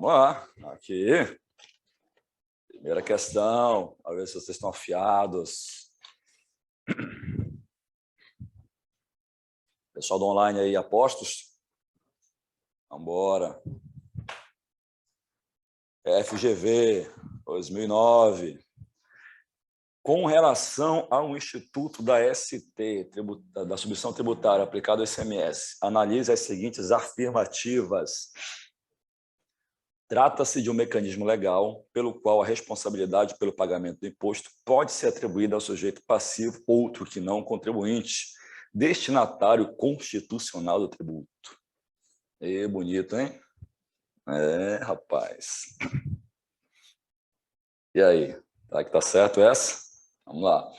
Vamos lá, aqui. Primeira questão, a ver se vocês estão afiados. Pessoal do online aí, apostos? Vamos embora. FGV, 2009. Com relação ao Instituto da ST, da Substituição Tributária aplicada ao ICMS, analise as seguintes afirmativas. Trata-se de um mecanismo legal pelo qual a responsabilidade pelo pagamento do imposto pode ser atribuída ao sujeito passivo, outro que não contribuinte, destinatário constitucional do tributo. E bonito, hein? É, rapaz. E aí? Será que tá certo essa? Vamos lá.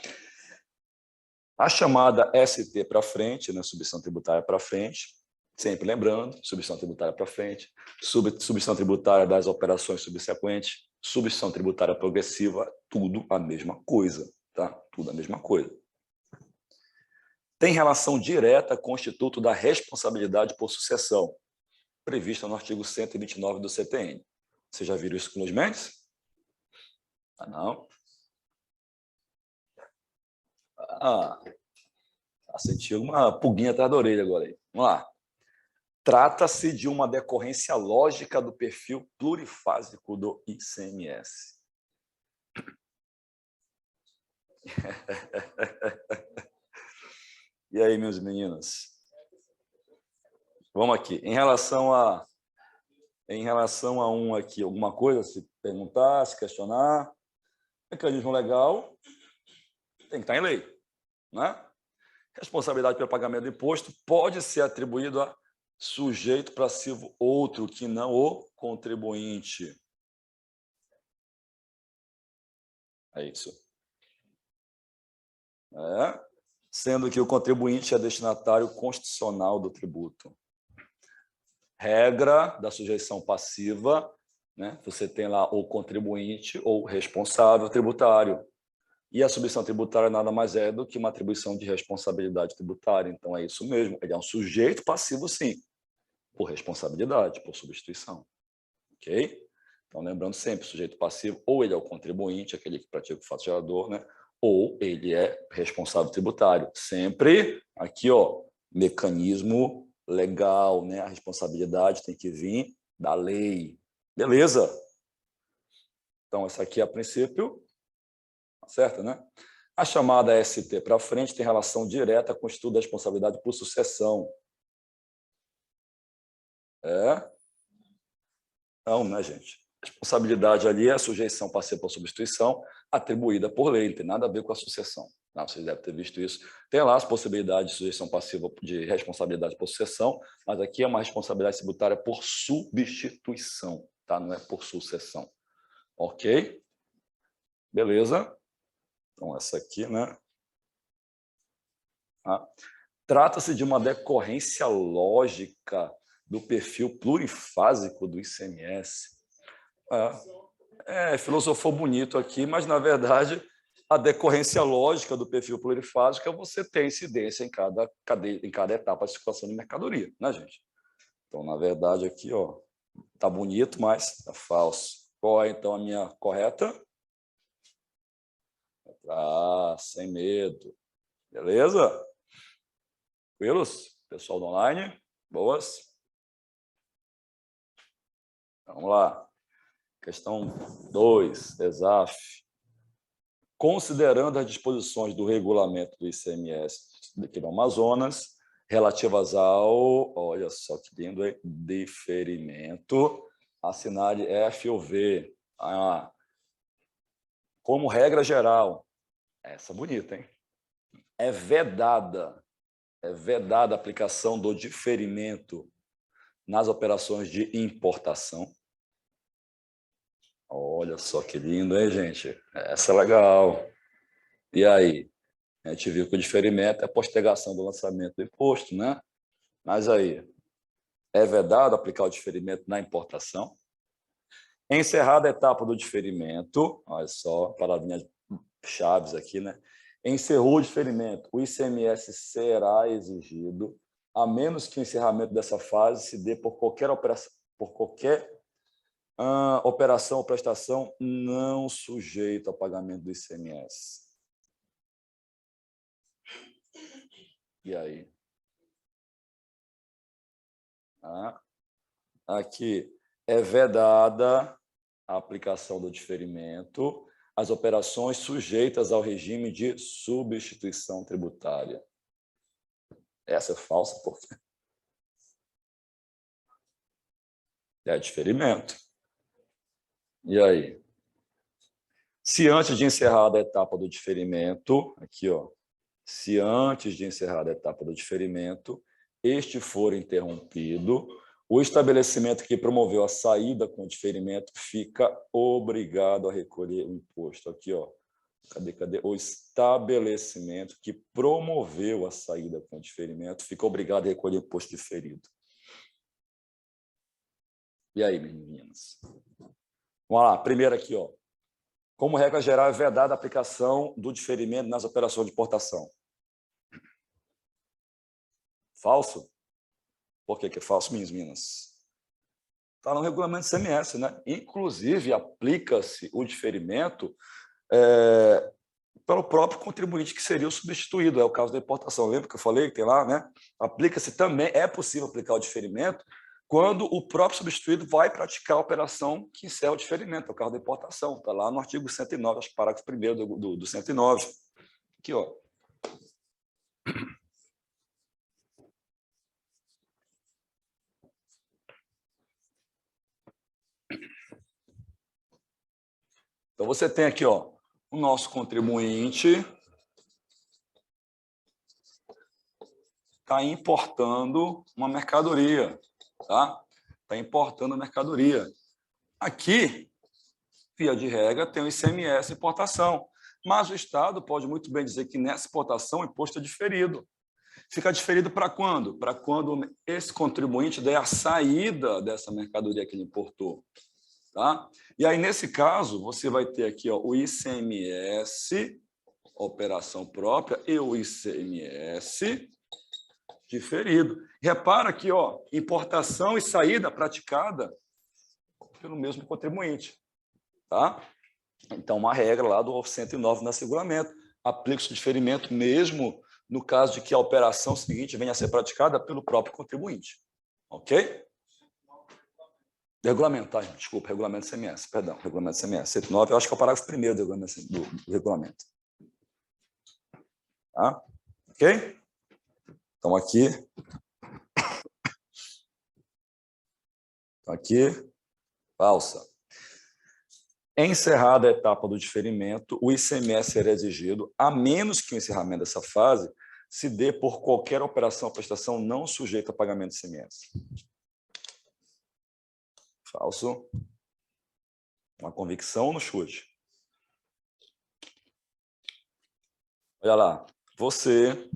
A chamada ST para frente, né, substituição tributária para frente, sempre lembrando, substituição tributária para frente, substituição tributária das operações subsequentes, substituição tributária progressiva, tudo a mesma coisa, tá? Tudo a mesma coisa. Tem relação direta com o Instituto da Responsabilidade por Sucessão, prevista no artigo 129 do CTN. Vocês já viram isso com os Mendes? Ah, não? Senti uma pulguinha atrás da orelha agora aí. Vamos lá. Trata-se de uma decorrência lógica do perfil plurifásico do ICMS. E aí, meus meninos? Vamos aqui. Em relação a um aqui, alguma coisa, se perguntar, se questionar, mecanismo legal tem que estar em lei, né? Responsabilidade pelo pagamento do imposto pode ser atribuído a sujeito passivo outro que não o contribuinte. É isso. Sendo que o contribuinte é destinatário constitucional do tributo. Regra da sujeição passiva, né? Você tem lá o contribuinte ou responsável tributário. E a substituição tributária nada mais é do que uma atribuição de responsabilidade tributária. Então, é isso mesmo. Ele é um sujeito passivo, sim, por responsabilidade, por substituição. Ok? Então, lembrando sempre, sujeito passivo, ou ele é o contribuinte, aquele que pratica o fato gerador, né? Ou ele é responsável tributário. Sempre aqui, ó, mecanismo legal, né? A responsabilidade tem que vir da lei. Beleza? Então, essa aqui, a princípio, certo, né? A chamada ST para frente tem relação direta com o estudo da responsabilidade por sucessão. Não, né, gente? Responsabilidade ali é a sujeição passiva por substituição atribuída por lei, não tem nada a ver com a sucessão. Não, vocês devem ter visto isso. Tem lá as possibilidades de sujeição passiva de responsabilidade por sucessão, mas aqui é uma responsabilidade tributária por substituição, tá? Não é por sucessão. Ok? Beleza? Então, essa aqui, né? Trata-se de uma decorrência lógica do perfil plurifásico do ICMS. Filosofou bonito aqui, mas, na verdade, a decorrência lógica do perfil plurifásico é você ter incidência em cada etapa de circulação de mercadoria, né, gente? Então, na verdade, aqui, ó, tá bonito, mas é falso. Qual é, então, a minha correta? Sem medo. Beleza? Tranquilos? Pessoal do online? Boas? Vamos lá. Questão 2, desaf. Considerando as disposições do regulamento do ICMS aqui no Amazonas, relativas ao, olha só que lindo, hein? Diferimento, assinale F ou V. Como regra geral, essa bonita, hein? É vedada a aplicação do diferimento nas operações de importação. Olha só que lindo, hein, gente? Essa é legal. E aí? A gente viu que o diferimento é a postergação do lançamento do imposto, né? Mas aí, é vedado aplicar o diferimento na importação? Encerrada a etapa do diferimento, olha só, palavrinhas chaves aqui, né? Encerrou o diferimento, o ICMS será exigido, a menos que o encerramento dessa fase se dê por qualquer operação, Operação ou prestação não sujeita ao pagamento do ICMS. E aí? Aqui é vedada a aplicação do diferimento às operações sujeitas ao regime de substituição tributária. Essa é falsa, por quê? É diferimento. E aí? Se antes de encerrada a etapa do diferimento, aqui, ó, se antes de encerrada a etapa do diferimento, este for interrompido, o estabelecimento que promoveu a saída com diferimento fica obrigado a recolher o imposto. Aqui, ó. Cadê? O estabelecimento que promoveu a saída com diferimento fica obrigado a recolher o imposto diferido. E aí, meninas? Vamos lá. Primeiro aqui, ó. Como regra geral, é vedada a aplicação do diferimento nas operações de importação. Falso? Por que é falso, minhas meninas? Está no regulamento do ICMS, né? Inclusive, aplica-se o diferimento pelo próprio contribuinte que seria o substituído, é o caso da importação. Lembra que eu falei que tem lá, né? Aplica-se também, é possível aplicar o diferimento quando o próprio substituído vai praticar a operação que encerra o diferimento, é o caso da importação. Está lá no artigo 109, acho que parágrafo 1º do 109. Aqui, ó. Então, você tem aqui, ó, o nosso contribuinte está importando uma mercadoria, tá? Está importando a mercadoria. Aqui, via de regra, tem o ICMS importação, mas o Estado pode muito bem dizer que nessa importação o imposto é diferido. Fica diferido para quando? Para quando esse contribuinte der a saída dessa mercadoria que ele importou. Tá? E aí, nesse caso, você vai ter aqui, ó, o ICMS, operação própria, e o ICMS diferido. Repara aqui, ó, importação e saída praticada pelo mesmo contribuinte. Tá? Então, uma regra lá do 109 no regulamento. Aplica-se o diferimento mesmo no caso de que a operação seguinte venha a ser praticada pelo próprio contribuinte. Ok? Regulamento, desculpa, regulamento CMS, perdão, regulamento CMS, 109, eu acho que é o parágrafo 1º do regulamento. Tá? Ok? Então, aqui, falsa. Encerrada a etapa do diferimento, o ICMS será exigido, a menos que o encerramento dessa fase se dê por qualquer operação ou prestação não sujeita a pagamento de ICMS. Falso. Uma convicção no chute. Olha lá. Você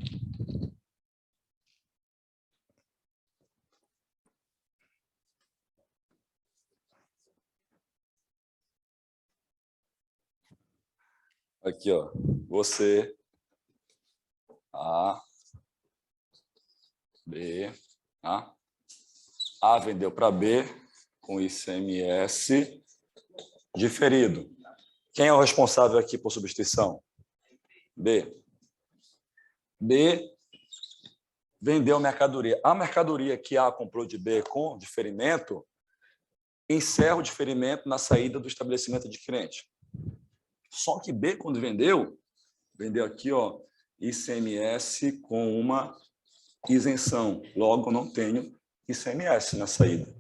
aqui, ó. Você A, B, A vendeu para B com ICMS diferido. Quem é o responsável aqui por substituição? B. B vendeu mercadoria. A mercadoria que A comprou de B com diferimento encerra o diferimento na saída do estabelecimento adquirente. Só que B, quando vendeu aqui, ó, ICMS com uma isenção. Logo, não tenho ICMS na saída.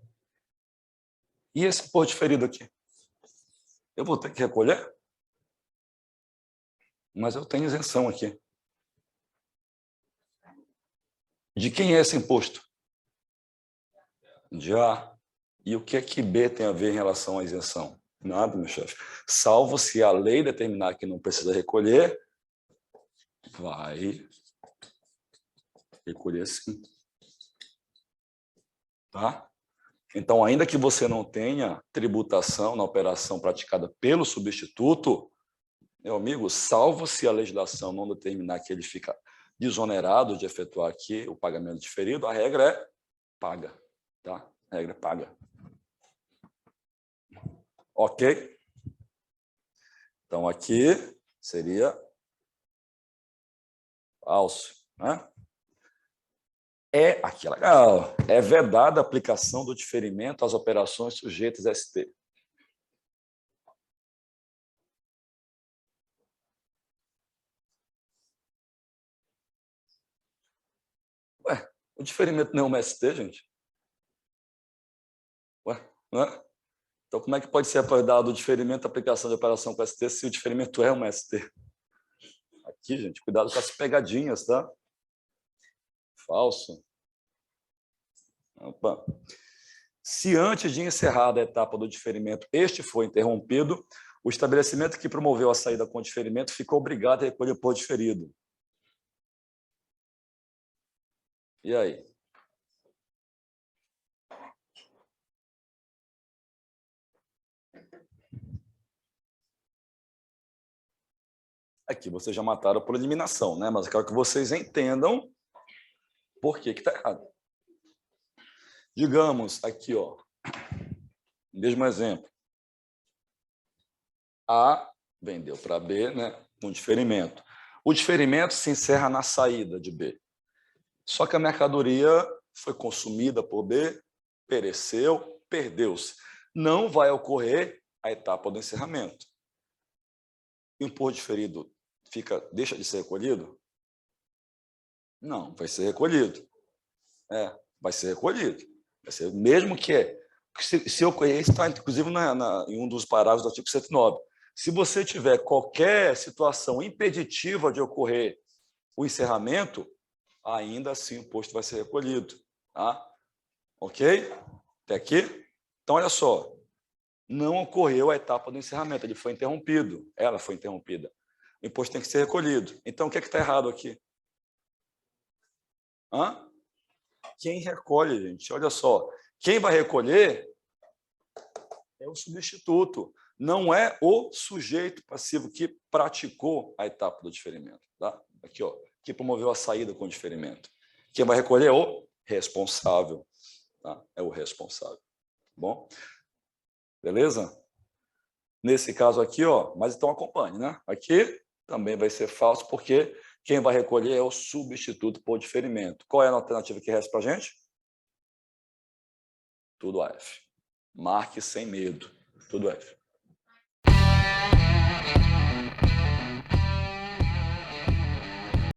E esse imposto diferido aqui? Eu vou ter que recolher? Mas eu tenho isenção aqui. De quem é esse imposto? De A. E o que é que B tem a ver em relação à isenção? Nada, meu chefe. Salvo se a lei determinar que não precisa recolher, vai recolher sim. Tá? Então, ainda que você não tenha tributação na operação praticada pelo substituto, meu amigo, salvo se a legislação não determinar que ele fica desonerado de efetuar aqui o pagamento diferido, a regra é paga. Tá? A regra é paga. Ok? Então, aqui seria falso, né? Aqui é legal. É vedada a aplicação do diferimento às operações sujeitas a ST. Ué, o diferimento não é uma ST, gente? Ué, não é? Então, como é que pode ser vedado o diferimento da aplicação de operação com ST se o diferimento é uma ST? Aqui, gente, cuidado com as pegadinhas, tá? Falso. Opa. Se antes de encerrada a etapa do diferimento este foi interrompido, o estabelecimento que promoveu a saída com o diferimento ficou obrigado a recolher por diferido. E aí? Aqui vocês já mataram por eliminação, né? Mas eu quero que vocês entendam por que está errado. Digamos aqui, ó, mesmo exemplo. A vendeu para B, né, com diferimento. O diferimento se encerra na saída de B. Só que a mercadoria foi consumida por B, pereceu, perdeu-se. Não vai ocorrer a etapa do encerramento. O imposto diferido deixa de ser recolhido? Não, vai ser recolhido. Vai ser recolhido. Vai ser, mesmo que se ocorrer, isso está inclusive em um dos parágrafos do artigo 109. Se você tiver qualquer situação impeditiva de ocorrer o encerramento, ainda assim o imposto vai ser recolhido. Tá? Ok? Até aqui? Então, olha só. Não ocorreu a etapa do encerramento, ele foi interrompido. Ela foi interrompida. O imposto tem que ser recolhido. Então, o que é que está errado aqui? Quem recolhe, gente? Olha só. Quem vai recolher é o substituto. Não é o sujeito passivo que praticou a etapa do diferimento. Tá? Aqui, ó, que promoveu a saída com o diferimento. Quem vai recolher é o responsável. Tá? É o responsável. Bom? Beleza? Nesse caso aqui, ó, mas então acompanhe, né? Aqui também vai ser falso, porque quem vai recolher é o substituto por diferimento. Qual é a alternativa que resta para a gente? Tudo F. Marque sem medo. Tudo F.